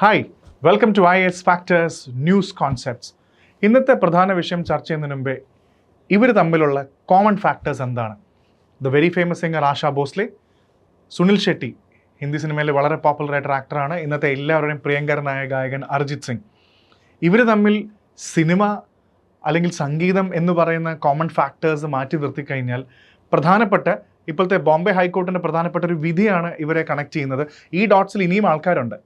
Hi welcome to IAS factors news concepts. ഇന്നത്തെ പ്രധാന വിഷയം ചർച്ച ചെയ്യുന്നതിന് മുമ്പേ ഇവർ തമ്മിലുള്ള കോമൺ ഫാക്ടേഴ്സ് എന്താണ്? The very famous singer Asha Bhosle, Sunil Shetty Hindi സിനിമയിൽ വളരെ പോപ്പുലർ ആയിട്ടൊരു ആക്ടറാണ്. ഇന്നത്തെ എല്ലാവരുടെയും പ്രിയങ്കരനായ ഗായകൻ അർജിത് സിംഗ്. ഇവർ തമ്മിൽ സിനിമ അല്ലെങ്കിൽ സംഗീതം എന്ന് പറയുന്ന കോമൺ ഫാക്ടേഴ്സ് മാറ്റി നിർത്തിക്കഴിഞ്ഞാൽ പ്രധാനപ്പെട്ട ഇപ്പോഴത്തെ ബോംബെ ഹൈക്കോർട്ടിൻ്റെ പ്രധാനപ്പെട്ട ഒരു വിധിയാണ് ഇവരെ കണക്ട് ചെയ്യുന്നത്. ഈ ഡോട്ട്സിൽ ഇനിയും ആൾക്കാരുണ്ട്.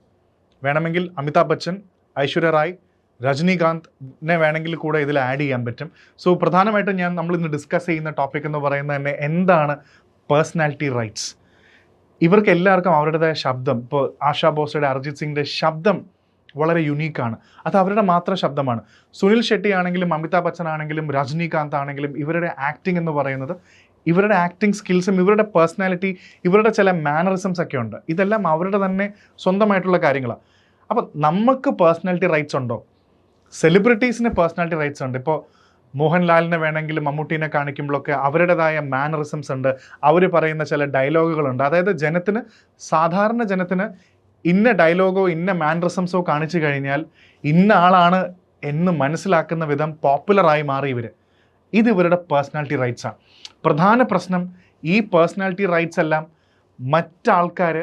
വേണമെങ്കിൽ അമിതാഭ് ബച്ചൻ, ഐശ്വര്യ റായ്, രജനീകാന്തിനെ വേണമെങ്കിൽ കൂടെ ഇതിൽ ആഡ് ചെയ്യാൻ പറ്റും. സോ പ്രധാനമായിട്ടും നമ്മളിന്ന് ഡിസ്കസ് ചെയ്യുന്ന ടോപ്പിക് എന്ന് പറയുന്നത് തന്നെ എന്താണ് പേഴ്സണാലിറ്റി റൈറ്റ്സ്. ഇവർക്ക് എല്ലാവർക്കും അവരുടേതായ ശബ്ദം, ഇപ്പോൾ ആശാ ഭോസ്ലയുടെ, അർജിത് സിംഗിൻ്റെ ശബ്ദം വളരെ യുണീക്കാണ്. അത് അവരുടെ മാത്രം ശബ്ദമാണ്. സുനിൽ ഷെട്ടി ആണെങ്കിലും അമിതാഭ് ബച്ചൻ ആണെങ്കിലും രജനീകാന്ത് ആണെങ്കിലും ഇവരുടെ ആക്ടിംഗ് എന്ന് പറയുന്നത്, ഇവരുടെ ആക്ടിങ് സ്കിൽസും ഇവരുടെ പേഴ്സണാലിറ്റി, ഇവരുടെ ചില മാനറിസംസ് ഒക്കെ ഉണ്ട്. ഇതെല്ലാം അവരുടെ തന്നെ സ്വന്തമായിട്ടുള്ള കാര്യങ്ങളാണ്. അപ്പം നമുക്ക് പേഴ്സണാലിറ്റി റൈറ്റ്സ് ഉണ്ടോ? സെലിബ്രിറ്റീസിന് പേഴ്സണാലിറ്റി റൈറ്റ്സ് ഉണ്ട്. ഇപ്പോൾ മോഹൻലാലിനെ വേണമെങ്കിലും മമ്മൂട്ടീനെ കാണിക്കുമ്പോഴൊക്കെ അവരുടേതായ മാനറിസംസ് ഉണ്ട്. അവർ പറയുന്ന ചില ഡയലോഗുകളുണ്ട്. അതായത് സാധാരണ ജനത്തിന് ഇന്ന ഡയലോഗോ ഇന്ന മാനറിസംസോ കാണിച്ചു കഴിഞ്ഞാൽ ഇന്ന ആളാണ് എന്ന് മനസ്സിലാക്കുന്ന വിധം പോപ്പുലറായി മാറി ഇവർ. ഇത് ഇവരുടെ പേഴ്സണാലിറ്റി റൈറ്റ്സാണ്. പ്രധാന പ്രശ്നം ഈ പേഴ്സണാലിറ്റി റൈറ്റ്സ് എല്ലാം മറ്റാൾക്കാർ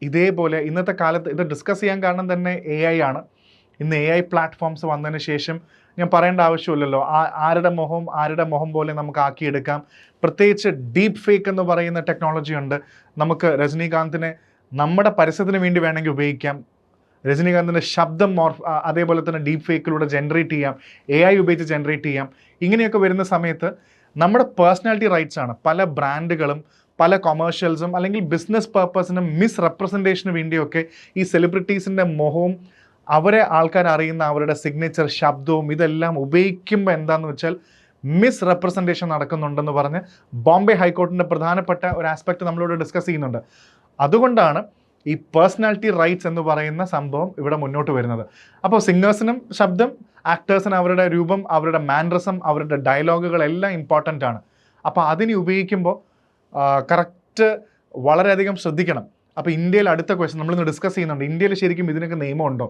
ഇതേപോലെ ഇന്നത്തെ കാലത്ത് ഇത് ഡിസ്കസ് ചെയ്യാൻ കാരണം തന്നെ AI ആണ്. ഇന്ന് AI പ്ലാറ്റ്ഫോംസ് വന്നതിന് ശേഷം ഞാൻ പറയേണ്ട ആവശ്യമില്ലല്ലോ. ആരുടെ മുഖം പോലെ നമുക്ക് ആക്കിയെടുക്കാം. പ്രത്യേകിച്ച് ഡീപ്പ് ഫേക്ക് എന്ന് പറയുന്ന ടെക്നോളജി ഉണ്ട്. നമുക്ക് രജനീകാന്തിനെ നമ്മുടെ പരസ്യത്തിന് വേണ്ടി വേണമെങ്കിൽ ഉപയോഗിക്കാം. രജനീകാന്തിൻ്റെ ശബ്ദം അതേപോലെ തന്നെ ഡീപ്പ് ഫേക്കിലൂടെ ജനറേറ്റ് ചെയ്യാം, AI ഉപയോഗിച്ച് ജനറേറ്റ് ചെയ്യാം. ഇങ്ങനെയൊക്കെ വരുന്ന സമയത്ത് നമ്മുടെ പേഴ്സണാലിറ്റി റൈറ്റ്സ് ആണ് പല ബ്രാൻഡുകളും പല കൊമേഴ്ഷ്യൽസും അല്ലെങ്കിൽ ബിസിനസ് പർപ്പസിനും മിസ്റെപ്രസെൻറ്റേഷന് വേണ്ടിയൊക്കെ ഈ സെലിബ്രിറ്റീസിൻ്റെ മുഖവും അവരെ ആൾക്കാർ അറിയുന്ന അവരുടെ സിഗ്നേച്ചർ ശബ്ദവും ഇതെല്ലാം ഉപയോഗിക്കുമ്പോൾ എന്താണെന്ന് വെച്ചാൽ മിസ്റെപ്രസെൻറ്റേഷൻ നടക്കുന്നുണ്ടെന്ന് പറഞ്ഞ് ബോംബെ ഹൈക്കോർട്ടിൻ്റെ പ്രധാനപ്പെട്ട ഒരു ആസ്പെക്റ്റ് നമ്മളിവിടെ ഡിസ്കസ് ചെയ്യുന്നുണ്ട്. അതുകൊണ്ടാണ് ഈ പേഴ്സണാലിറ്റി റൈറ്റ്സ് എന്ന് പറയുന്ന സംഭവം ഇവിടെ മുന്നോട്ട് വരുന്നത്. അപ്പോൾ സിംഗേഴ്സിനും ശബ്ദം, ആക്ടേഴ്സിന് അവരുടെ രൂപം, അവരുടെ മാനറിസം, അവരുടെ ഡയലോഗുകളെല്ലാം ഇമ്പോർട്ടൻ്റ് ആണ്. അപ്പോൾ അതിന് ഉപയോഗിക്കുമ്പോൾ കറക്റ്റ് വളരെയധികം ശ്രദ്ധിക്കണം. അപ്പോൾ ഇന്ത്യയിൽ അടുത്ത ക്വസ്റ്റ്യൻ നമ്മളിന്ന് ഡിസ്കസ് ചെയ്യുന്നുണ്ട്, ഇന്ത്യയിൽ ശരിക്കും ഇതിനൊക്കെ നിയമമുണ്ടോ?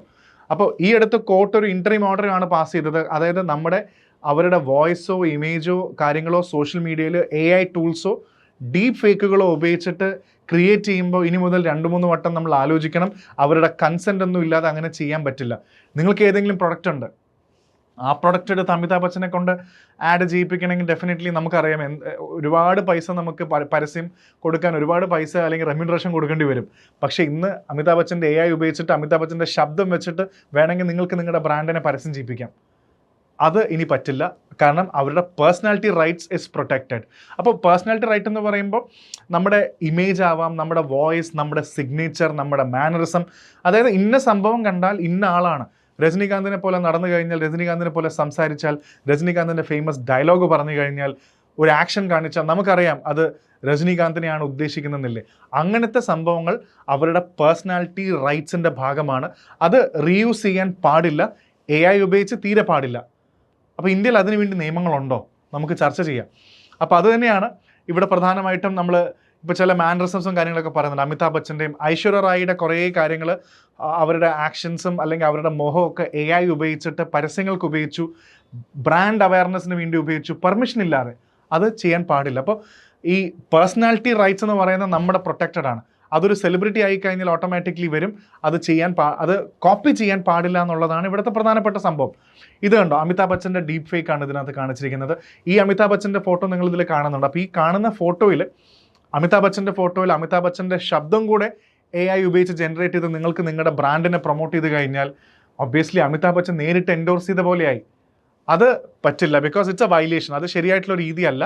അപ്പോൾ ഈ അടുത്ത് കോർട്ട് ഒരു ഇൻറ്ററിം ഓർഡറാണ് പാസ് ചെയ്തത്. അതായത് അവരുടെ വോയിസോ ഇമേജോ കാര്യങ്ങളോ സോഷ്യൽ മീഡിയയിൽ AI ടൂൾസോ ഡീപ്പ് ഫേക്കുകളോ ഉപയോഗിച്ചിട്ട് ക്രിയേറ്റ് ചെയ്യുമ്പോൾ ഇനി മുതൽ 2-3 വട്ടം നമ്മൾ ആലോചിക്കണം. അവരുടെ കൺസെൻ്റ് ഒന്നും ഇല്ലാതെ അങ്ങനെ ചെയ്യാൻ പറ്റില്ല. നിങ്ങൾക്ക് ഏതെങ്കിലും പ്രൊഡക്റ്റ് ഉണ്ട്, ആ പ്രൊഡക്റ്റ് എടുത്ത് അമിതാഭ് ബച്ചനെ കൊണ്ട് ആഡ് ചെയ്യിപ്പിക്കണമെങ്കിൽ ഡെഫിനറ്റ്ലി നമുക്കറിയാം ഒരുപാട് പൈസ നമുക്ക് പരസ്യം കൊടുക്കാൻ ഒരുപാട് പൈസ അല്ലെങ്കിൽ റെമ്യൂണറേഷൻ കൊടുക്കേണ്ടി വരും. പക്ഷേ ഇന്ന് അമിതാഭ് ബച്ചൻ്റെ AI ഉപയോഗിച്ചിട്ട് അമിതാഭ് ബച്ചൻ്റെ ശബ്ദം വെച്ചിട്ട് വേണമെങ്കിൽ നിങ്ങൾക്ക് നിങ്ങളുടെ ബ്രാൻഡിനെ പരസ്യം ചെയ്യിപ്പിക്കാം. അത് ഇനി പറ്റില്ല, കാരണം അവരുടെ പേഴ്സണാലിറ്റി റൈറ്റ്സ് ഇസ് പ്രൊട്ടക്റ്റഡ്. അപ്പോൾ പേഴ്സണാലിറ്റി റൈറ്റ് എന്ന് പറയുമ്പോൾ നമ്മുടെ ഇമേജ് ആവാം, നമ്മുടെ വോയിസ്, നമ്മുടെ സിഗ്നേച്ചർ, നമ്മുടെ മാനറിസം. അതായത് ഇന്ന സംഭവം കണ്ടാൽ ഇന്ന ആളാണ്. രജനീകാന്തിനെ പോലെ നടന്നു കഴിഞ്ഞാൽ, രജനീകാന്തിനെ പോലെ സംസാരിച്ചാൽ, രജനീകാന്തിൻ്റെ ഫേമസ് ഡയലോഗ് പറഞ്ഞു കഴിഞ്ഞാൽ, ഒരു ആക്ഷൻ കാണിച്ചാൽ നമുക്കറിയാം അത് രജനീകാന്തിനെയാണ് ഉദ്ദേശിക്കുന്നതെന്നില്ലേ. അങ്ങനത്തെ സംഭവങ്ങൾ അവരുടെ പേഴ്സണാലിറ്റി റൈറ്റ്സിൻ്റെ ഭാഗമാണ്. അത് റീയൂസ് ചെയ്യാൻ പാടില്ല, AI ഉപയോഗിച്ച് തീരെ പാടില്ല. അപ്പോൾ ഇന്ത്യയിൽ അതിനു വേണ്ടി നിയമങ്ങളുണ്ടോ? നമുക്ക് ചർച്ച ചെയ്യാം. അപ്പോൾ അത് തന്നെയാണ് ഇവിടെ പ്രധാനമായിട്ടും നമ്മൾ ഇപ്പോൾ ചില മാനറിസംസും കാര്യങ്ങളൊക്കെ പറയുന്നുണ്ട്. അമിതാഭ് ബച്ചൻ്റെയും ഐശ്വര്യ റായിയുടെ കുറേ കാര്യങ്ങൾ അവരുടെ ആക്ഷൻസും അല്ലെങ്കിൽ അവരുടെ മുഖമൊക്കെ AI ഉപയോഗിച്ചിട്ട് പരസ്യങ്ങൾക്ക് ഉപയോഗിച്ചു, ബ്രാൻഡ് അവയർനെസ്സിന് വേണ്ടി ഉപയോഗിച്ചു, പെർമിഷൻ ഇല്ലാതെ. അത് ചെയ്യാൻ പാടില്ല. അപ്പോൾ ഈ പേഴ്സണാലിറ്റി റൈറ്റ്സ് എന്ന് പറയുന്നത് നമ്മുടെ പ്രൊട്ടക്റ്റഡ് ആണ്. അതൊരു സെലിബ്രിറ്റി ആയിക്കഴിഞ്ഞാൽ ഓട്ടോമാറ്റിക്കലി വരും. അത് കോപ്പി ചെയ്യാൻ പാടില്ല എന്നുള്ളതാണ് ഇവിടുത്തെ പ്രധാനപ്പെട്ട സംഭവം. ഇത് കണ്ടോ, അമിതാഭ് ബച്ചൻ്റെ ഡീപ്പ് ഫേക്ക് ആണ് ഇതിനകത്ത് കാണിച്ചിരിക്കുന്നത്. ഈ അമിതാഭ് ബച്ചൻ്റെ ഫോട്ടോ നിങ്ങളിതിൽ കാണുന്നുണ്ട്. അപ്പോൾ ഈ കാണുന്ന ഫോട്ടോയിൽ അമിതാഭ് ബച്ചൻ്റെ ശബ്ദം കൂടെ AI ഉപയോഗിച്ച് ജനറേറ്റ് ചെയ്ത് നിങ്ങൾക്ക് നിങ്ങളുടെ ബ്രാൻഡിനെ പ്രൊമോട്ട് ചെയ്ത് കഴിഞ്ഞാൽ ഒബ്വിയസ്ലി അമിതാഭ് ബച്ചൻ നേരിട്ട് എൻഡോഴ്സ് ചെയ്ത പോലെയായി. അത് പറ്റില്ല, ബിക്കോസ് ഇറ്റ്സ് എ വയലേഷൻ. അത് ശരിയായിട്ടുള്ള രീതിയല്ല.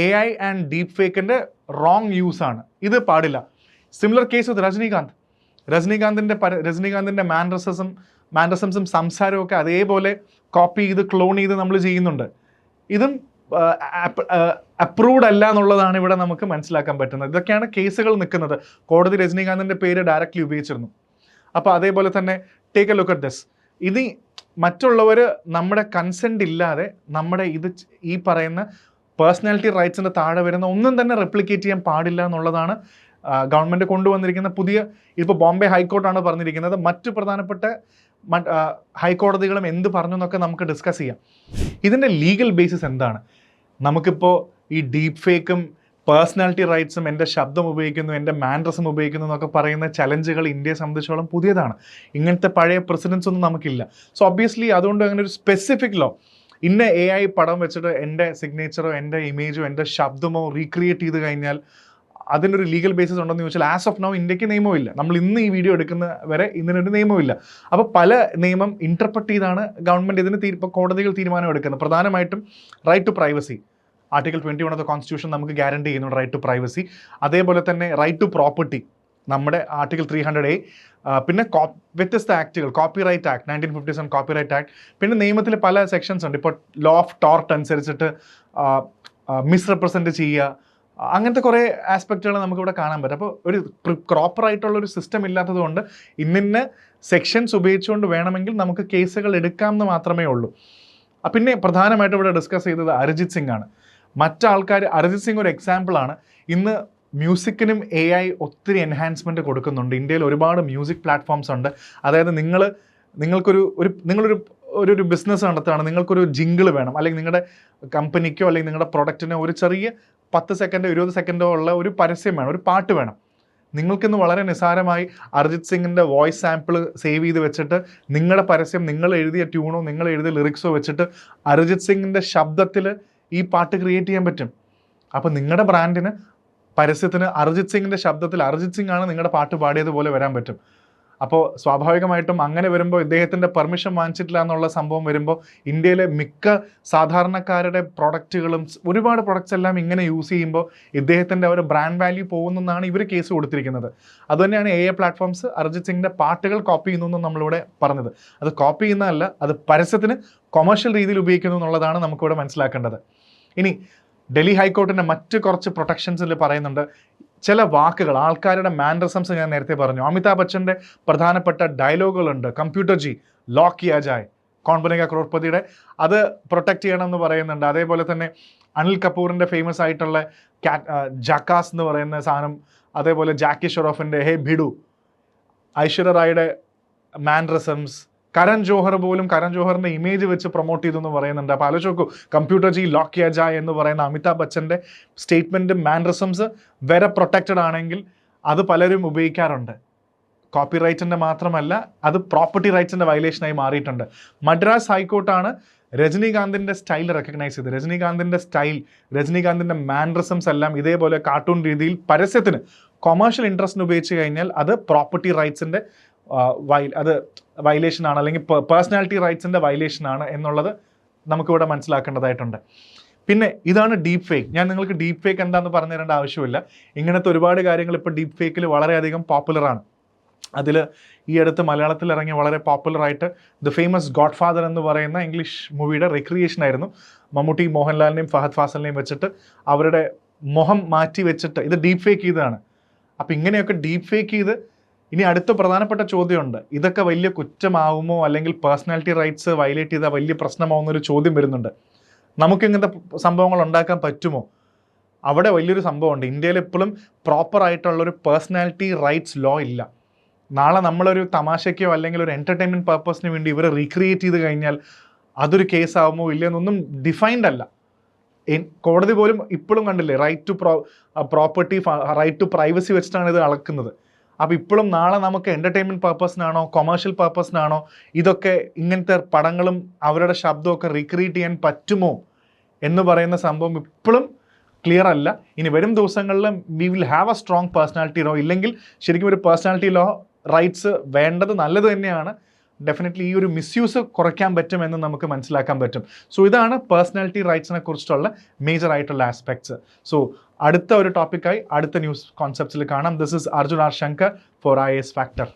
AI ആൻഡ് ഡീപ്പ് ഫേക്കിൻ്റെ റോങ് യൂസ് ആണ്. ഇത് പാടില്ല. സിമിലർ കേസ് വിത്ത് രജനീകാന്തിൻ്റെ മാനറിസംസും സംസാരവും ഒക്കെ അതേപോലെ കോപ്പി ചെയ്ത് ക്ലോൺ ചെയ്ത് നമ്മൾ ചെയ്യുന്നുണ്ട്. ഇതും അപ്രൂവ്ഡ് അല്ല എന്നുള്ളതാണ് ഇവിടെ നമുക്ക് മനസ്സിലാക്കാൻ പറ്റുന്നത്. ഇതൊക്കെയാണ് കേസുകൾ നിൽക്കുന്നത്. കോടതി രജനീകാന്തിൻ്റെ പേര് ഡയറക്റ്റ്ലി ഉപയോഗിച്ചിരുന്നു. അപ്പോൾ അതേപോലെ തന്നെ take A look at this. ഇത് മറ്റുള്ളവർ നമ്മുടെ കൺസെൻറ്റ് ഇല്ലാതെ ഈ പറയുന്ന പേഴ്സണാലിറ്റി റൈറ്റ്സിൻ്റെ താഴെ വരുന്ന ഒന്നും തന്നെ റെപ്ലിക്കേറ്റ് ചെയ്യാൻ പാടില്ല എന്നുള്ളതാണ് ഗവൺമെൻറ് കൊണ്ടുവന്നിരിക്കുന്ന പുതിയ, ഇപ്പോൾ ബോംബെ ഹൈക്കോർട്ടാണ് പറഞ്ഞിരിക്കുന്നത്, മറ്റ് പ്രധാനപ്പെട്ട ഹൈക്കോടതികളും എന്ത് പറഞ്ഞു എന്നൊക്കെ നമുക്ക് ഡിസ്കസ് ചെയ്യാം. ഇതിൻ്റെ ലീഗൽ ബേസിസ് എന്താണ്? നമുക്കിപ്പോൾ ഈ ഡീപ്പ് ഫേക്കും പേഴ്സണാലിറ്റി റൈറ്റ്സും എൻ്റെ ശബ്ദം ഉപയോഗിക്കുന്നു, എൻ്റെ മാൻഡ്രസും ഉപയോഗിക്കുന്നു എന്നൊക്കെ പറയുന്ന ചലഞ്ചുകൾ ഇന്ത്യയെ സംബന്ധിച്ചോളം പുതിയതാണ്. ഇങ്ങനത്തെ പഴയ പ്രസിഡൻസ് ഒന്നും നമുക്കില്ല. സോ ഒബ്വിയസ്ലി അതുകൊണ്ട് അങ്ങനെ ഒരു സ്പെസിഫിക് ലോ, ഇന്ന AI പടം വെച്ചിട്ട് എൻ്റെ സിഗ്നേച്ചറോ എൻ്റെ ഇമേജോ എൻ്റെ ശബ്ദമോ റീക്രിയേറ്റ് ചെയ്ത് കഴിഞ്ഞാൽ അതിനൊരു ലീഗൽ ബേസിസ് ഉണ്ടെന്ന് ചോദിച്ചാൽ ആസ് ഓഫ് നൗ ഇന്ത്യക്ക് നിയമമില്ല. നമ്മൾ ഇന്ന് ഈ വീഡിയോ എടുക്കുന്ന വരെ ഇതിനൊരു നിയമമില്ല. അപ്പോൾ പല നിയമം ഇൻ്റർപ്രറ്റ് ചെയ്താണ് ഗവൺമെൻറ് ഇതിന് ഇപ്പോൾ കോടതികൾ തീരുമാനം എടുക്കുന്നത്. പ്രധാനമായിട്ടും right to privacy, article 21 of the constitution നമുക്ക് ഗ്യാരണ്ടി ചെയ്യുന്നുണ്ട് റൈറ്റ് ടു പ്രൈവസി. അതേപോലെ തന്നെ റൈറ്റ് ടു പ്രോപ്പർട്ടി നമ്മുടെ ആർട്ടിക്കിൾ 300A. പിന്നെ വ്യത്യസ്ത ആക്റ്റുകൾ, കോപ്പിറൈറ്റ് ആക്ട് 1957 കോപ്പിറൈറ്റ് ആക്ട്. പിന്നെ നിയമത്തിൽ പല സെക്ഷൻസ് ഉണ്ട്. ഇപ്പോൾ ലോ ഓഫ് ടോർട്ട് അനുസരിച്ചിട്ട് മിസ്റെപ്രസെൻറ്റ് ചെയ്യുക, അങ്ങനത്തെ കുറേ ആസ്പെക്റ്റുകൾ നമുക്കിവിടെ കാണാൻ പറ്റും. അപ്പോൾ ഒരു പ്രോപ്പറായിട്ടുള്ളൊരു സിസ്റ്റം ഇല്ലാത്തത് കൊണ്ട് ഇന്നിന്ന സെക്ഷൻസ് ഉപയോഗിച്ചുകൊണ്ട് വേണമെങ്കിൽ നമുക്ക് കേസുകൾ എടുക്കാമെന്ന് മാത്രമേ ഉള്ളൂ. പിന്നെ പ്രധാനമായിട്ടും ഇവിടെ ഡിസ്കസ് ചെയ്തത് അരിജിത് സിംഗ് ആണ്. മറ്റാൾക്കാർ, അരിജിത് സിംഗ് ഒരു എക്സാമ്പിളാണ്. ഇന്ന് മ്യൂസിക്കിനും AI ഒത്തിരി എൻഹാൻസ്മെൻറ്റ് കൊടുക്കുന്നുണ്ട്. ഇന്ത്യയിൽ ഒരുപാട് മ്യൂസിക് പ്ലാറ്റ്ഫോംസ് ഉണ്ട്. അതായത് നിങ്ങളൊരു ബിസിനസ് നടത്തുകയാണ്, നിങ്ങൾക്കൊരു ജിങ്കിൾ വേണം, അല്ലെങ്കിൽ നിങ്ങളുടെ കമ്പനിക്കോ അല്ലെങ്കിൽ നിങ്ങളുടെ പ്രൊഡക്റ്റിനോ ഒരു ചെറിയ 10 സെക്കൻഡോ 20 സെക്കൻഡോ ഉള്ള ഒരു പരസ്യം വേണം, ഒരു പാട്ട് വേണം. നിങ്ങൾക്കിന്ന് വളരെ നിസ്സാരമായി അരിജിത് സിംഗിൻ്റെ വോയിസ് സാമ്പിൾ സേവ് ചെയ്ത് വെച്ചിട്ട് നിങ്ങളുടെ പരസ്യം, നിങ്ങൾ എഴുതിയ ട്യൂണോ നിങ്ങൾ എഴുതിയ ലിറിക്സോ വെച്ചിട്ട് അരിജിത് സിംഗിൻ്റെ ശബ്ദത്തിൽ ഈ പാട്ട് ക്രിയേറ്റ് ചെയ്യാൻ പറ്റും. അപ്പോൾ നിങ്ങളുടെ ബ്രാൻഡിന്, പരസ്യത്തിന് അരിജിത് സിംഗിൻ്റെ ശബ്ദത്തിൽ അരിജിത് സിംഗ് ആണ് നിങ്ങളുടെ പാട്ട് പാടിയതുപോലെ വരാൻ പറ്റും. അപ്പോൾ സ്വാഭാവികമായിട്ടും അങ്ങനെ വരുമ്പോൾ ഇദ്ദേഹത്തിൻ്റെ പെർമിഷൻ വാങ്ങിച്ചിട്ടില്ല എന്നുള്ള സംഭവം വരുമ്പോൾ ഇന്ത്യയിലെ മിക്ക സാധാരണക്കാരുടെ പ്രൊഡക്റ്റുകളും, ഒരുപാട് പ്രൊഡക്ട്സ് എല്ലാം ഇങ്ങനെ യൂസ് ചെയ്യുമ്പോൾ ഇദ്ദേഹത്തിൻ്റെ ഒരു ബ്രാൻഡ് വാല്യൂ പോകുന്നതെന്നാണ് ഇവർ കേസ് കൊടുത്തിരിക്കുന്നത്. അതുതന്നെയാണ് AI പ്ലാറ്റ്ഫോംസ് അരിജിത് സിംഗിൻ്റെ പാട്ടുകൾ കോപ്പി ചെയ്യുന്നു എന്ന് നമ്മളിവിടെ പറഞ്ഞത്. അത് കോപ്പി ചെയ്യുന്നതല്ല, അത് പരസ്യത്തിന് കൊമേഴ്ഷ്യൽ രീതിയിൽ ഉപയോഗിക്കുന്നു എന്നുള്ളതാണ് നമുക്കിവിടെ മനസ്സിലാക്കേണ്ടത്. ഇനി ഡൽഹി ഹൈക്കോർട്ടിൻ്റെ മറ്റ് കുറച്ച് പ്രൊട്ടക്ഷൻസിൽ പറയുന്നുണ്ട്. ചില വാക്കുകൾ, ആൾക്കാരുടെ മാനറിസംസ് ഞാൻ നേരത്തെ പറഞ്ഞു. അമിതാഭ് ബച്ചൻ്റെ പ്രധാനപ്പെട്ട ഡയലോഗുകളുണ്ട്, കമ്പ്യൂട്ടർ ജി ലോക്ക് കിയാ ജായ്, കൗൻ ബനേഗാ ക്രോർപതിയുടെ, അത് പ്രൊട്ടക്റ്റ് ചെയ്യണമെന്ന് പറയുന്നുണ്ട്. അതേപോലെ തന്നെ അനിൽ കപൂറിൻ്റെ ഫേമസ് ആയിട്ടുള്ള ജാക്കാസ് എന്ന് പറയുന്ന സാധനം, അതേപോലെ ജാക്കി ഷെറോഫിൻ്റെ ഹേ ഭിഡു, ഐശ്വര്യ റായുടെ മാനറിസംസ്, കരൺ ജോഹർ പോലും കരൺ ജോഹറിൻ്റെ ഇമേജ് വെച്ച് പ്രൊമോട്ട് ചെയ്തു എന്ന് പറയുന്നുണ്ട്. അപ്പോൾ ആലോചിച്ച് നോക്കൂ, കമ്പ്യൂട്ടർ ജി ലോക്ക് കിയാ ജായ് എന്ന് പറയുന്ന അമിതാഭ് ബച്ചൻ്റെ സ്റ്റേറ്റ്മെൻറ്റും മാനറിസംസ് വരെ പ്രൊട്ടക്റ്റഡ് ആണെങ്കിൽ അത് പലരും ഉപയോഗിക്കാറുണ്ട്. കോപ്പി റൈറ്റിൻ്റെ മാത്രമല്ല, അത് പ്രോപ്പർട്ടി റൈറ്റ്സിൻ്റെ വയലേഷനായി മാറിയിട്ടുണ്ട്. മദ്രാസ് ഹൈക്കോർട്ടാണ് രജനീകാന്തിൻ്റെ സ്റ്റൈൽ റെക്കഗ്നൈസ് ചെയ്ത്. രജനീകാന്തിൻ്റെ സ്റ്റൈൽ, രജനീകാന്തിൻ്റെ മാനറിസംസ് എല്ലാം ഇതേപോലെ കാർട്ടൂൺ രീതിയിൽ പരസ്യത്തിന് കൊമേഴ്ഷ്യൽ ഇൻട്രസ്റ്റിന് ഉപയോഗിച്ച് കഴിഞ്ഞാൽ അത് പ്രോപ്പർട്ടി റൈറ്റ്സിൻ്റെ അത് വയലേഷനാണ്, അല്ലെങ്കിൽ പേഴ്സണാലിറ്റി റൈറ്റ്സിൻ്റെ വയലേഷനാണ് എന്നുള്ളത് നമുക്കിവിടെ മനസ്സിലാക്കേണ്ടതായിട്ടുണ്ട്. പിന്നെ ഇതാണ് ഡീപ്പ് ഫേക്ക്. ഞാൻ നിങ്ങൾക്ക് ഡീപ്പ് ഫേക്ക് എന്താണെന്ന് പറഞ്ഞു തരേണ്ട ആവശ്യമില്ല. ഇങ്ങനത്തെ ഒരുപാട് കാര്യങ്ങൾ ഇപ്പോൾ ഡീപ്പ് ഫേക്കിൽ വളരെയധികം പോപ്പുലറാണ്. അതിൽ ഈ അടുത്ത് മലയാളത്തിൽ ഇറങ്ങിയ വളരെ പോപ്പുലറായിട്ട് ദ ഫേമസ് ഗോഡ് ഫാദർ എന്ന് പറയുന്ന ഇംഗ്ലീഷ് മൂവിയുടെ റിക്രിയേഷൻ ആയിരുന്നു. മമ്മൂട്ടി മോഹൻലാലിനെയും ഫഹദ് ഫാസലിനെയും വെച്ചിട്ട് അവരുടെ മുഖം മാറ്റി വെച്ചിട്ട് ഇത് ഡീപ്പ് ഫേക്ക് ചെയ്തതാണ്. അപ്പോൾ ഇങ്ങനെയൊക്കെ ഡീപ്പ് ഫേക്ക് ചെയ്ത് ഇനി അടുത്ത പ്രധാനപ്പെട്ട ചോദ്യമുണ്ട്, ഇതൊക്കെ വലിയ കുറ്റമാവുമോ, അല്ലെങ്കിൽ പേഴ്സണാലിറ്റി റൈറ്റ്സ് വയലേറ്റ് ചെയ്താൽ വലിയ പ്രശ്നമാവുന്നൊരു ചോദ്യം വരുന്നുണ്ട്. നമുക്കിങ്ങനത്തെ സംഭവങ്ങൾ ഉണ്ടാക്കാൻ പറ്റുമോ? അവിടെ വലിയൊരു സംഭവമുണ്ട്. ഇന്ത്യയിൽ എപ്പോഴും പ്രോപ്പറായിട്ടുള്ളൊരു പേഴ്സണാലിറ്റി റൈറ്റ്സ് ലോ ഇല്ല. നാളെ നമ്മളൊരു തമാശയ്ക്കോ അല്ലെങ്കിൽ ഒരു എൻ്റർടൈൻമെൻറ്റ് പർപ്പസിന് വേണ്ടി ഇവരെ റീക്രിയേറ്റ് ചെയ്ത് കഴിഞ്ഞാൽ അതൊരു കേസാവുമോ ഇല്ലയെന്നൊന്നും ഡിഫൈൻഡ് അല്ല. കോടതി പോലും ഇപ്പോഴും കണ്ടില്ലേ, right to property, right to privacy വെച്ചിട്ടാണ് ഇത് അളക്കുന്നത്. അപ്പോൾ ഇപ്പോഴും നാളെ നമുക്ക് എൻ്റർടൈൻമെൻറ്റ് പർപ്പസിനാണോ കൊമേഴ്ഷ്യൽ പർപ്പസിനാണോ ഇതൊക്കെ ഇങ്ങനത്തെ പടങ്ങളും അവരുടെ ശബ്ദമൊക്കെ റീക്രിയേറ്റ് ചെയ്യാൻ പറ്റുമോ എന്ന് പറയുന്ന സംഭവം ഇപ്പോഴും ക്ലിയർ അല്ല. ഇനി വരും ദിവസങ്ങളിൽ we will have a strong personality law. ഇല്ലെങ്കിൽ ശരിക്കും ഒരു പേഴ്സണാലിറ്റി ലോ റൈറ്റ്സ് വേണ്ടത് നല്ലത് തന്നെയാണ്. ഡെഫിനറ്റ്ലി ഈ ഒരു മിസ്യൂസ് കുറയ്ക്കാൻ പറ്റുമെന്ന് നമുക്ക് മനസ്സിലാക്കാൻ പറ്റും. സോ ഇതാണ് പേഴ്സണാലിറ്റി റൈറ്റ്സിനെ കുറിച്ചിട്ടുള്ള മേജർ ആയിട്ടുള്ള ആസ്പെക്ട്സ്. സോ അടുത്ത ഒരു ടോപ്പിക്കായി അടുത്ത ന്യൂസ് കോൺസെപ്റ്റ്സിൽ കാണാം. This is Arjun R Shankar for IAS Factor.